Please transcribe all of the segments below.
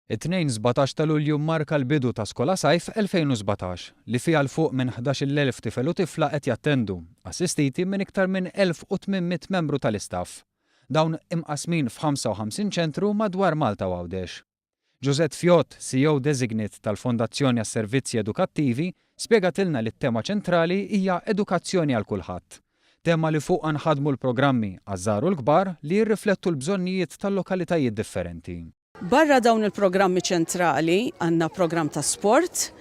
It-2 ta' Lulju marka l-bidu ta' skola sajf 2017 li fiha l fuq minn 11,000 tifel u tifla qed jattendu, assistiti minn iktar minn 1,800 membru tal-istaff. Dawn imqasmin f'55 ċentru madwar Malta u Għawdex. Josette Fjot, CEO designate tal-Fondazzjoni għas-Servizzi Edukattivi, spjegatilna li t-tema ċentrali hija edukazzjoni għal kulħadd. Tema li fuq nħadmu l-programmi għaż-żgħar u l-kbar li jirriflettu l-bżonnijiet tal-lokalitajiet differenti. Barra dawn il-programmi ċentrali għandna programm ta' sport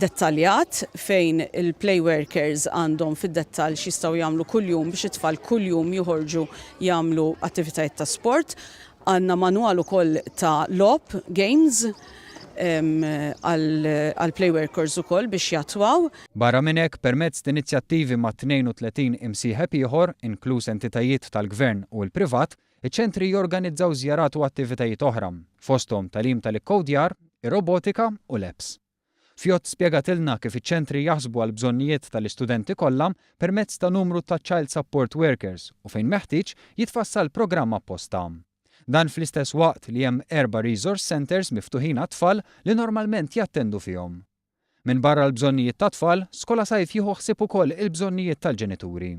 dettaljat fejn il-play workers għandhom fid-dettall x'jistgħu jagħmlu kuljum biex it-tfal kuljum joħorġu jagħmlu attivitajiet ta' sport. Għandna manwal ukoll ta' logħob games għal play workers ukoll biex jattwaw. Barra minn hekk permezz inizjattivi ma' 32 imsieħeb ieħor, inkluż entitajiet tal-Gvern u l-privat, iċ-ċentri jorganizzaw żjarat u attivitajiet oħra, fosthom tagħlim tal-ikkodjar, ir-robotika u l-apps. Fjot spjegatilna kif iċ-ċentri jaħsbu għal bżonnijiet tal-istudenti kollha permezz ta' numru ta' child support workers u fejn meħtieġ jitfassal programm apposta. Dan fl-istess waqt li hemm 4 resource centers miftuħin għat-tfal li normalment jattendu fihom. Minn barra l-bżonnijiet ta' tfal, skola sajf jieħu ħsieb ukoll il-bżonnijiet tal-ġenituri.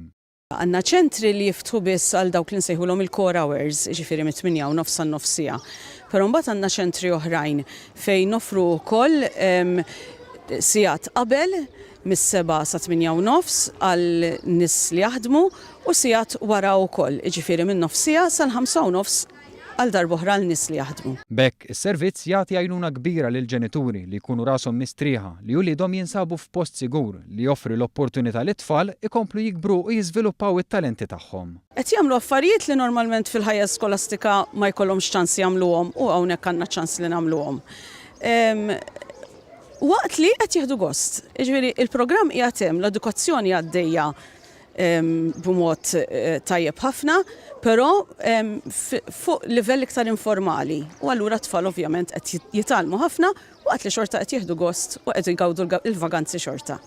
Għandna ċentri li jiftħu biss għal dawk li nsejħulhom il-core hours, ġifieri mit-8:30 sa nofsija. Però mbagħad għandna ċentri oħrajn fejn nofru wkoll sigħat qabel mis-7 sa 8:30 għal nies li jaħdmu u sigħat wara wkoll, ġifieri minn nofsija sa 5:30 għal darb'oħra l-nies li jaħdmu. Bekk is-servizz jagħti għajnuna kbira lil ġenituri li jkunu rashom mistrieħa li wliedhom jinsabu f'post sigur li joffri l-opportunità li tfal ikomplu jikbru u jiżviluppaw it-talenti tagħhom. Qed jagħmlu affarijiet li normalment fil-ħajja skolastika ma jkollhomx ċans jagħmluhom u hawnhekk għandna ċans li nagħmluhom. Waqt li qed jieħdu gost. Jiġifieri il-programm qiegħed hemm, l-edukazzjoni għaddejja b'mod tajjeb ħafna, però fuq livell iktar informali. U allura tfal ovvjament qed jitgħallmu ħafna waqt li xorta qed jieħdu gost u qed jgawdu l-vaganzi xorta.